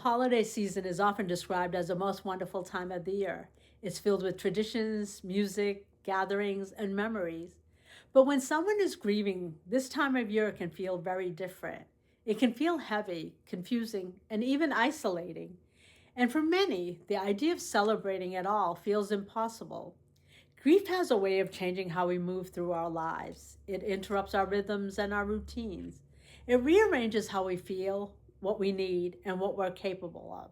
holiday season is often described as the most wonderful time of the year. It's filled with traditions, music, gatherings, and memories. But when someone is grieving, this time of year can feel very different. It can feel heavy, confusing, and even isolating. And for many, the idea of celebrating at all feels impossible. Grief has a way of changing how we move through our lives. It interrupts our rhythms and our routines. It rearranges how we feel, what we need, and what we're capable of.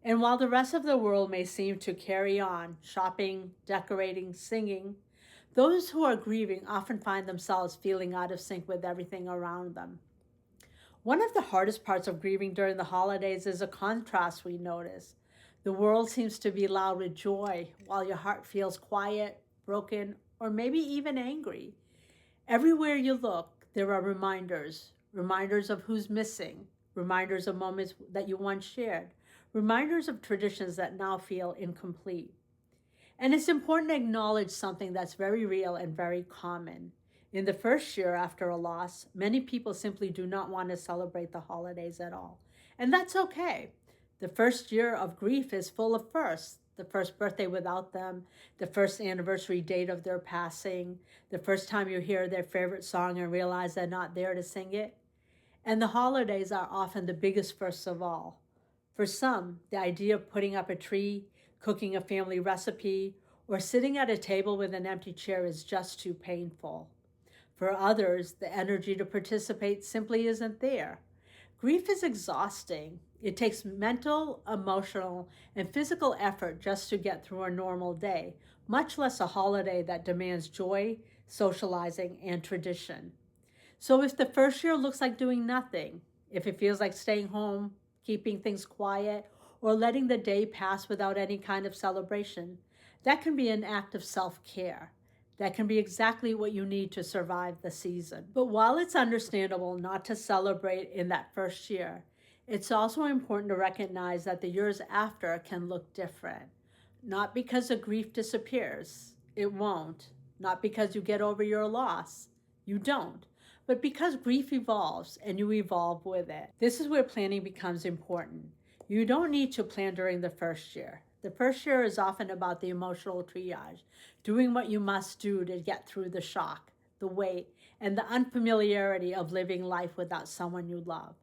And while the rest of the world may seem to carry on, shopping, decorating, singing, those who are grieving often find themselves feeling out of sync with everything around them. One of the hardest parts of grieving during the holidays is a contrast we notice. The world seems to be loud with joy, while your heart feels quiet, broken, or maybe even angry. Everywhere you look, there are reminders of who's missing, reminders of moments that you once shared, reminders of traditions that now feel incomplete. And it's important to acknowledge something that's very real and very common. In the first year after a loss, many people simply do not want to celebrate the holidays at all. And that's okay. The first year of grief is full of firsts. The first birthday without them, the first anniversary date of their passing, the first time you hear their favorite song and realize they're not there to sing it. And the holidays are often the biggest firsts of all. For some, the idea of putting up a tree, cooking a family recipe, or sitting at a table with an empty chair is just too painful. For others, the energy to participate simply isn't there. Grief is exhausting. It takes mental, emotional, and physical effort just to get through a normal day, much less a holiday that demands joy, socializing, and tradition. So if the first year looks like doing nothing, if it feels like staying home, keeping things quiet, or letting the day pass without any kind of celebration, that can be an act of self-care. That can be exactly what you need to survive the season. But while it's understandable not to celebrate in that first year, it's also important to recognize that the years after can look different. Not because the grief disappears, it won't. Not because you get over your loss, you don't. But because grief evolves and you evolve with it. This is where planning becomes important. You don't need to plan during the first year. The first year is often about the emotional triage, doing what you must do to get through the shock, the weight, and the unfamiliarity of living life without someone you love.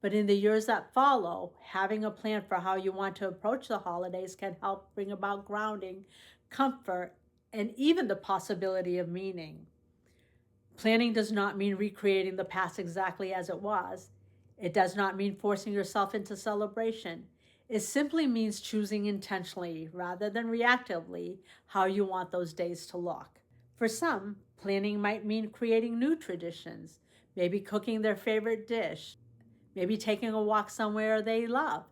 But in the years that follow, having a plan for how you want to approach the holidays can help bring about grounding, comfort, and even the possibility of meaning. Planning does not mean recreating the past exactly as it was. It does not mean forcing yourself into celebration. It simply means choosing intentionally, rather than reactively, how you want those days to look. For some, planning might mean creating new traditions, maybe cooking their favorite dish, maybe taking a walk somewhere they love,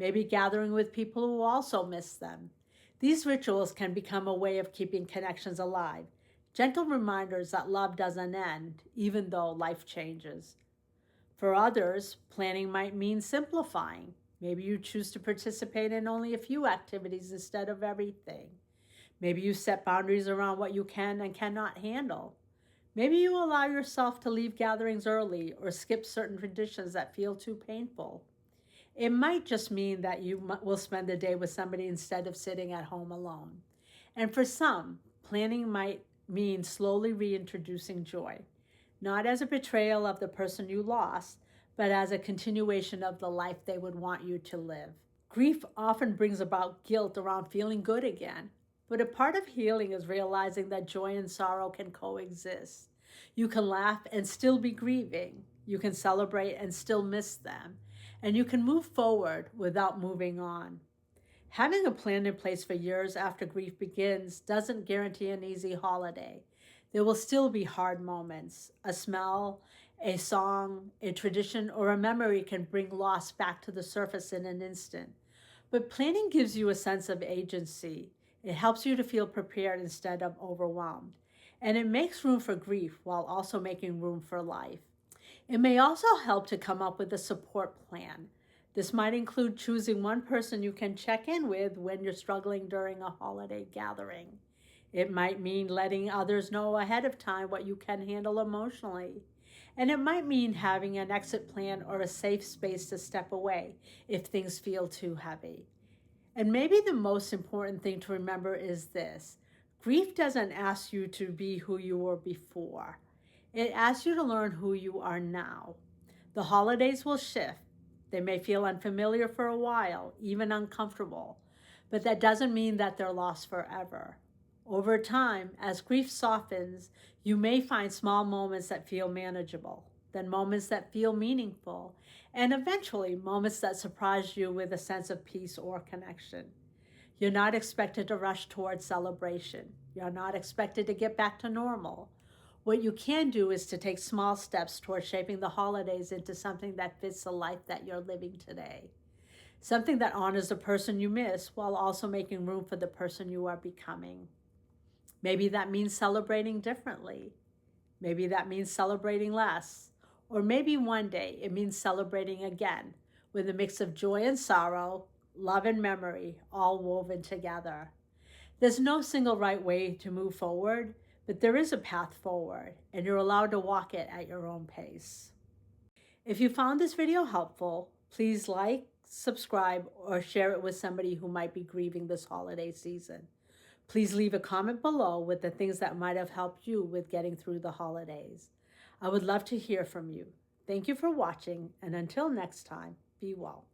maybe gathering with people who also miss them. These rituals can become a way of keeping connections alive, gentle reminders that love doesn't end, even though life changes. For others, planning might mean simplifying. Maybe you choose to participate in only a few activities instead of everything. Maybe you set boundaries around what you can and cannot handle. Maybe you allow yourself to leave gatherings early or skip certain traditions that feel too painful. It might just mean that you will spend the day with somebody instead of sitting at home alone. And for some, planning might mean slowly reintroducing joy, not as a betrayal of the person you lost, but as a continuation of the life they would want you to live. Grief often brings about guilt around feeling good again, but a part of healing is realizing that joy and sorrow can coexist. You can laugh and still be grieving. You can celebrate and still miss them. And you can move forward without moving on. Having a plan in place for years after grief begins doesn't guarantee an easy holiday. There will still be hard moments. A smell, a song, a tradition, or a memory can bring loss back to the surface in an instant. But planning gives you a sense of agency. It helps you to feel prepared instead of overwhelmed. And it makes room for grief while also making room for life. It may also help to come up with a support plan. This might include choosing one person you can check in with when you're struggling during a holiday gathering. It might mean letting others know ahead of time what you can handle emotionally. And it might mean having an exit plan or a safe space to step away if things feel too heavy. And maybe the most important thing to remember is this: grief doesn't ask you to be who you were before, it asks you to learn who you are now. The holidays will shift. They may feel unfamiliar for a while, even uncomfortable, but that doesn't mean that they're lost forever. Over time, as grief softens, you may find small moments that feel manageable, then moments that feel meaningful, and eventually moments that surprise you with a sense of peace or connection. You're not expected to rush towards celebration. You're not expected to get back to normal. What you can do is to take small steps towards shaping the holidays into something that fits the life that you're living today. Something that honors the person you miss while also making room for the person you are becoming. Maybe that means celebrating differently. Maybe that means celebrating less. Or maybe one day it means celebrating again with a mix of joy and sorrow, love and memory, all woven together. There's no single right way to move forward, but there is a path forward, and you're allowed to walk it at your own pace. If you found this video helpful, please like, subscribe, or share it with somebody who might be grieving this holiday season. Please leave a comment below with the things that might have helped you with getting through the holidays. I would love to hear from you. Thank you for watching, and until next time, be well.